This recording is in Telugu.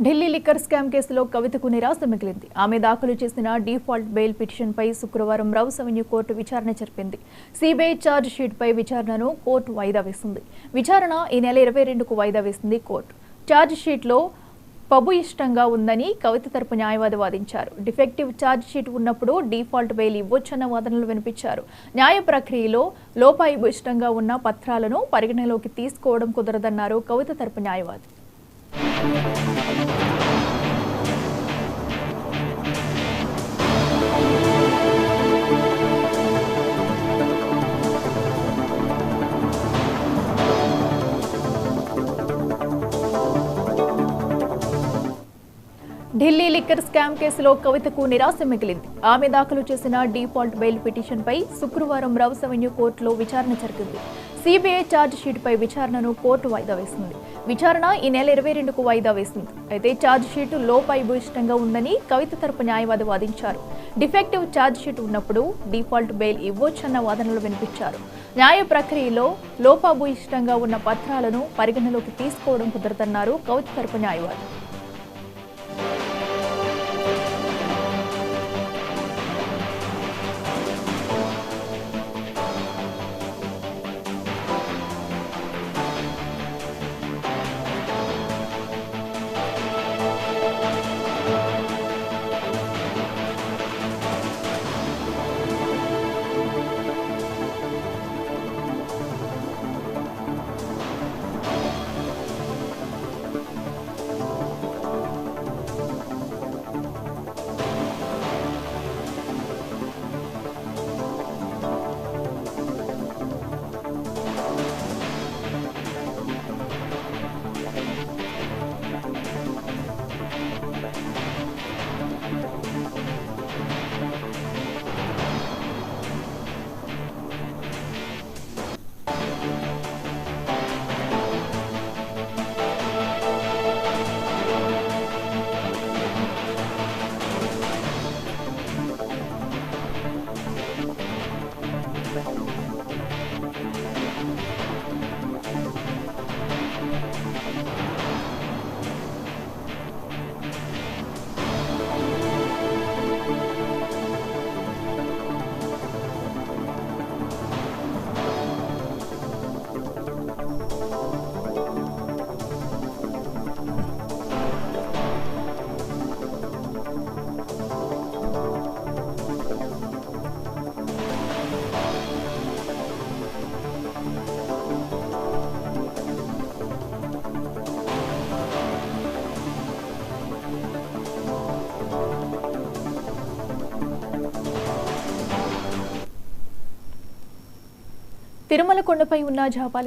ఢిల్లీ లిక్కర్ స్కామ్ కేసులో కవితకు నిరాశ మిగిలింది. ఆమె దాఖలు చేసిన డిఫాల్ట్ బెయిల్ పిటిషన్పై శుక్రవారం రౌస్ అవెన్యూ కోర్టు విచారణ జరిపింది. సిబిఐ ఛార్జ్ షీట్పై విచారణను కోర్టు వాయిదా వేసింది. విచారణ ఈ నెల 22కు వాయిదా వేసింది కోర్టు. ఛార్జ్ షీట్లో పబు ఇష్టంగా ఉందని కవిత తరపు న్యాయవాది వాదించారు. డిఫెక్టివ్ ఛార్జ్ షీట్ ఉన్నప్పుడు డిఫాల్ట్ బెయిల్ ఇవ్వొచ్చన్న వాదనలు వినిపించారు. న్యాయ ప్రక్రియలో లోపాయిష్టంగా ఉన్న పత్రాలను పరిగణలోకి తీసుకోవడం కుదరదన్నారు కవిత తరపు న్యాయవాది. ఢిల్లీ లిక్కర్ స్కామ్ కేసులో కవితకు నిరాశ మిగిలింది. ఆమె దాఖలు చేసిన డిఫాల్ట్ బెయిల్ పిటిషన్పై శుక్రవారం రౌస్ అవెన్యూ కోర్టులో విచారణ జరిగింది. సిబిఐ ఛార్జ్ షీట్పై విచారణను కోర్టు వాయిదా వేసింది. విచారణ ఈ నెల 22కు వాయిదా వేసింది. అయితే ఛార్జ్ షీట్ లోపాయిష్టంగా ఉందని కవిత తరపు న్యాయవాది వాదించారు. డిఫెక్టివ్ ఛార్జ్ షీట్ ఉన్నప్పుడు డిఫాల్ట్ బెయిల్ ఇవ్వొచ్చన్న వాదనలు వినిపించారు. న్యాయ ప్రక్రియలో లోపాయిష్టంగా ఉన్న పత్రాలను పరిగణలోకి తీసుకోవడం కుదరదన్నారు కవిత తరపు న్యాయవాది. తిరుమల కొండపై ఉన్న జాపాలి